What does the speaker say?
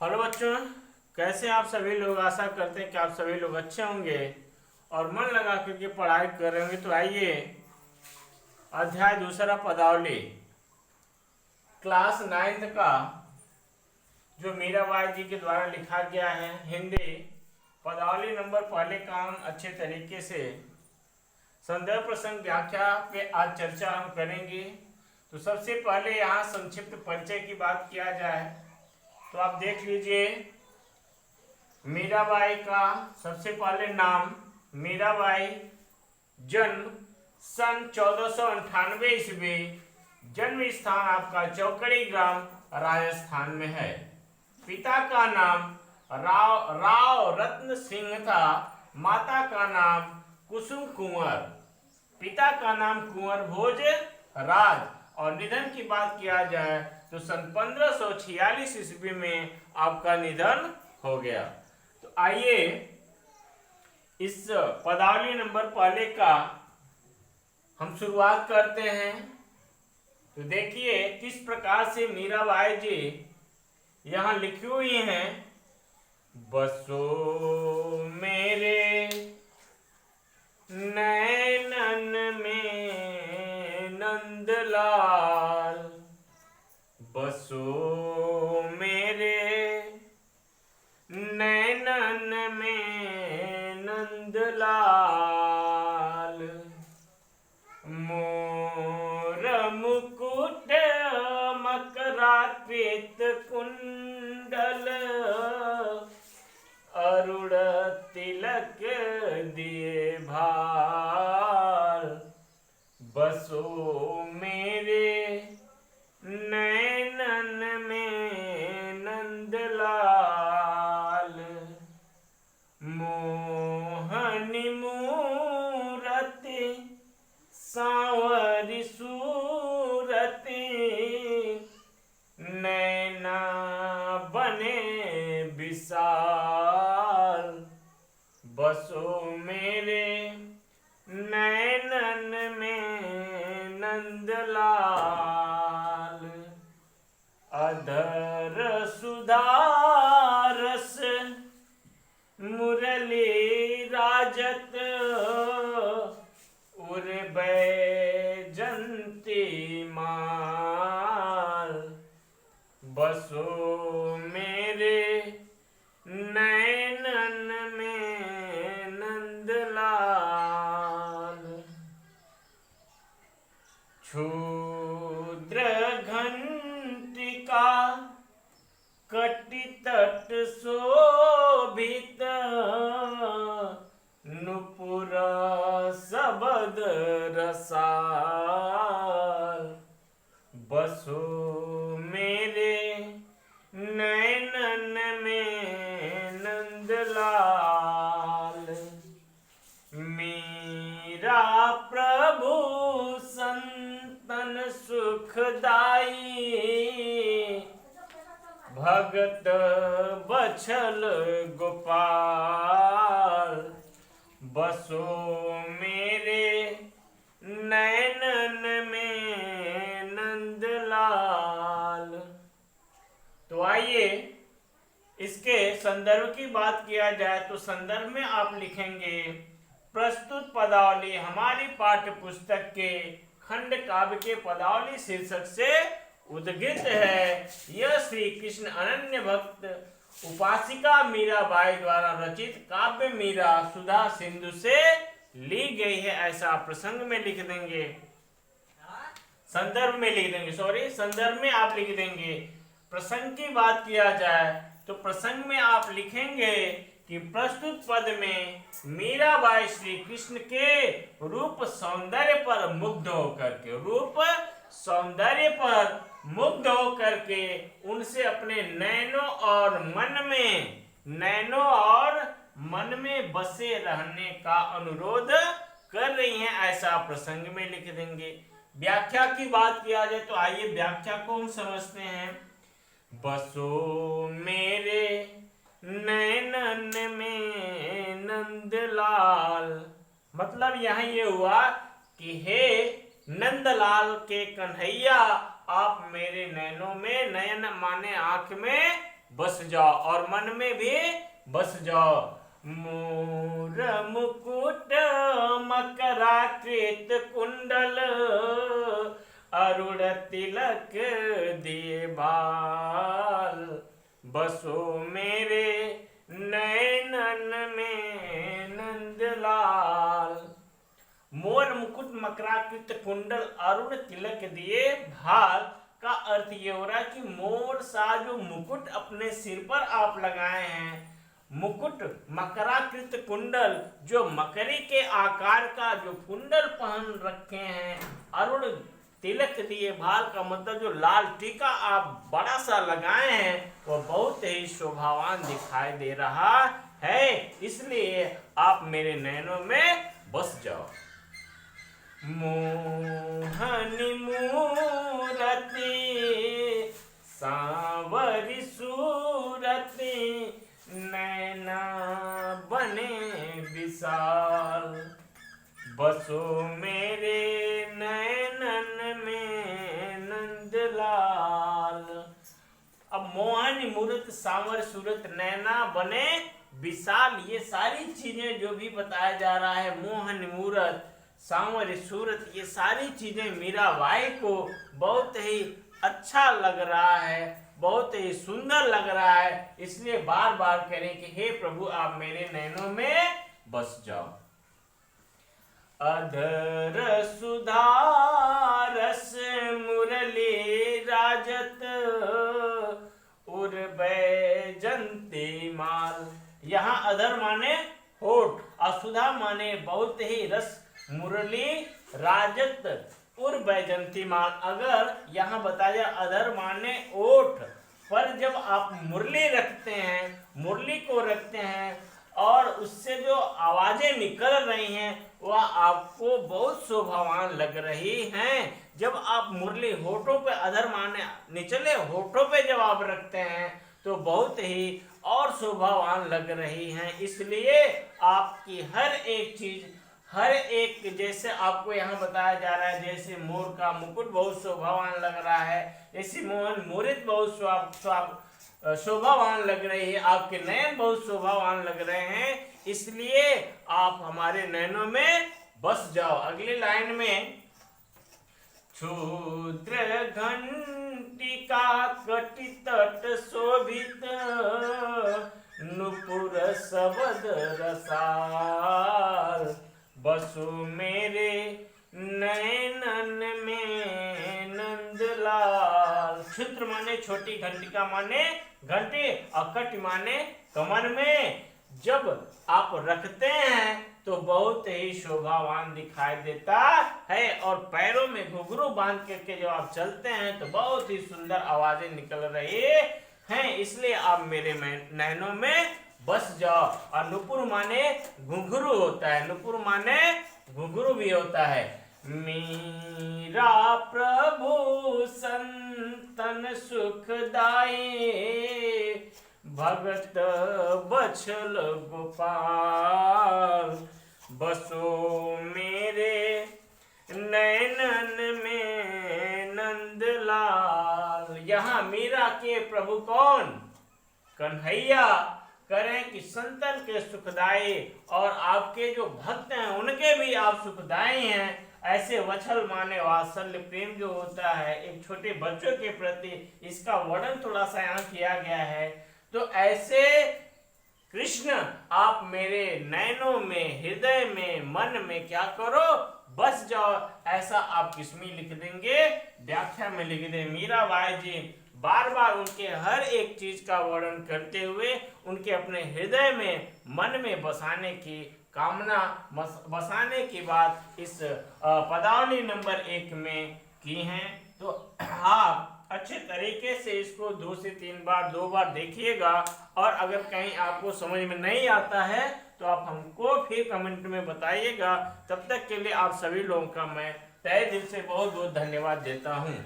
Hello बच्चों, कैसे आप सभी लोग। आशा करते हैं कि आप सभी लोग अच्छे होंगे और मन लगा करके पढ़ाई कर रहे होंगे। तो आइए अध्याय दूसरा पदावली क्लास 9th का जो मीराबाई जी के द्वारा लिखा गया है हिंदी पदावली नंबर पहले का हम अच्छे तरीके से संदर्भ प्रसंग व्याख्या पे आज चर्चा हम करेंगे। तो सबसे पहले यहाँ संक्षिप्त परिचय की बात किया जाए तो आप देख लीजिए मीराबाई का सबसे पहले नाम मीराबाई, जन्म सन 1498 ईस्वी, जन्म स्थान आपका चौकड़ी ग्राम राजस्थान में है। पिता का नाम राव रत्न सिंह था, माता का नाम कुसुम कुंवर, पिता का नाम कुंवर भोज राज और निधन की बात किया जाए तो सन 1546 ईस्वी में आपका निधन हो गया। तो आइए इस पदावली नंबर पहले का हम शुरुआत करते हैं। तो देखिए किस प्रकार से मीराबाई जी यहाँ लिखी हुई हैं। बसो मेरे नैनन में नंदलाल, बसो मेरे नैनन में नंदलाल, मोर मुकुट मकराकृत कुंडल, अरुण तिलक दिए भार, बसो मेरे नैनन में नंदलाल, मोहनी मूरति सांवरी सूरति, नैना बने विशाल, बसो मेरे नैनन में नंदलाल, अधर सुधारस मुरली राजत, उर्वै जंती माल, बसो मेरे नैनन में नंदलाल, क्षुद्र घंटिका कटितट शोभित, नुपुर शबद रसाल, बसो मेरे नैनन में नंदलाल, मीरा प्रभु संतन सुखदाई, भगत बछल गोपाल, बसो मेरे नैनन में नंदलाल। तो आइए इसके संदर्भ की बात किया जाए तो संदर्भ में आप लिखेंगे प्रस्तुत पदावली हमारी पाठ्य पुस्तक के खंड काव्य के पदावली शीर्षक से उद्गीत है। यह श्री कृष्ण अनन्य भक्त उपासिका मीराबाई द्वारा रचित काव्य मीरा सुधा सिंधु से ली गई है, ऐसा प्रसंग में लिख देंगे, संदर्भ में लिख देंगे, संदर्भ में आप लिख देंगे। प्रसंग की बात किया जाए तो प्रसंग में आप लिखेंगे कि प्रस्तुत पद में मीराबाई श्री कृष्ण के रूप सौंदर्य पर मुग्ध होकर के उनसे अपने नैनों और मन में बसे रहने का अनुरोध कर रही हैं, ऐसा प्रसंग में लिख देंगे। व्याख्या की बात किया जाए तो आइए व्याख्या को हम समझते हैं। बसो मेरे नैनन में नंदलाल, मतलब यहाँ ये हुआ कि हे नंदलाल के कन्हैया, आप मेरे नैनों में, नयन माने आंख में, बस जाओ और मन में भी बस जाओ। मोर मुकुट मकराकृत कुंडल अरुण तिलक दिए बाल, बसो मेरे नैनन में नंदलाल। मोर मुकुट मकराकृत कुंडल अरुण तिलक दिए भाल का अर्थ ये हो रहा है कि मोर सा जो मुकुट अपने सिर पर आप लगाए हैं, मुकुट मकराकृत कुंडल जो मकरी के आकार का जो कुंडल पहन रखे हैं, अरुण तिलक दिए भाल का मतलब जो लाल टीका आप बड़ा सा लगाए हैं वो बहुत ही शोभावान दिखाई दे रहा है, इसलिए आप मेरे नैनों में बस जाओ। मोहनी मूरति सांवरी सूरति नैना बने विशाल, बसो मेरे नैनन में नंदलाल। अब मोहनी मूरत सांवर सूरत नैना बने विशाल, ये सारी चीजें जो भी बताया जा रहा है, मोहन मूरत सांवर सूरत, ये सारी चीजें मीराबाई को बहुत ही अच्छा लग रहा है, बहुत ही सुंदर लग रहा है, इसलिए बार बार करें कि हे प्रभु आप मेरे नैनों में बस जाओ। अधर सुधा रस मुरली राजत उर्वैजंती माल। यहाँ अधर माने होठ और सुधा माने बहुत ही रस, मुरली राजत उर्वैजंती माल। अगर यहाँ बताया जाए अधर माने ओठ पर जब आप मुरली रखते हैं, मुरली को रखते हैं और उससे जो आवाजें निकल रही हैं वह आपको बहुत शोभावान लग रही हैं। जब आप मुरली होठों पे, अधर माने निचले होठों पे जब आप रखते हैं तो बहुत ही और शोभावान लग रही हैं, इसलिए आपकी हर एक चीज, हर एक, जैसे आपको यहाँ बताया जा रहा है, जैसे मोर का मुकुट बहुत शोभावान लग रहा है, जैसे मोहन मूरित बहुत शोभावान लग रही है, आपके नयन बहुत शोभावान लग रहे हैं, इसलिए आप हमारे नयनों में बस जाओ। अगली लाइन में क्षुद्र घंटिका कटि तट शोभित नुपुर शबद रसाल, बसो मेरे नैनन में नंदलाल। क्षुद्र माने छोटी, घंटिका माने घंटे और कट माने कमर में जब आप रखते हैं तो बहुत ही शोभावान दिखाई देता है, और पैरों में घुंघरू बांध करके जब आप चलते हैं तो बहुत ही सुंदर आवाजें निकल रही हैं, इसलिए आप मेरे नैनों में बस जाओ। और नुपुर माने घुंघरू होता है, नुपुर माने घुंघरू भी होता है। मेरा प्रभु संतन सुखदाई भगत बछल गोपाल, बसो मेरे नैनन में नंदलाल। यहाँ मीरा के प्रभु कौन? कन्हैया करें कि संतन के सुखदाई और आपके जो भक्त हैं उनके भी आप सुखदाई हैं। ऐसे वत्सल माने वात्सल्य प्रेम जो होता है एक छोटे बच्चों के प्रति, इसका वर्णन थोड़ा सा यहाँ किया गया है। तो ऐसे कृष्ण आप मेरे नैनों में, हृदय में, मन में क्या करो, बस जाओ। ऐसा आप किसमें लिख देंगे? व्याख्या में लिख दें। मीराबाई जी बार बार उनके हर एक चीज का वर्णन करते हुए उनके अपने हृदय में, मन में बसाने की कामना, बसाने की बात इस पदावली नंबर 1 में की हैं। तो आप अच्छे तरीके से इसको 2 से 3 बार, 2 बार देखिएगा, और अगर कहीं आपको समझ में नहीं आता है तो आप हमको फिर कमेंट में बताइएगा। तब तक के लिए आप सभी लोगों का मैं तहे दिल से बहुत बहुत धन्यवाद देता हूँ।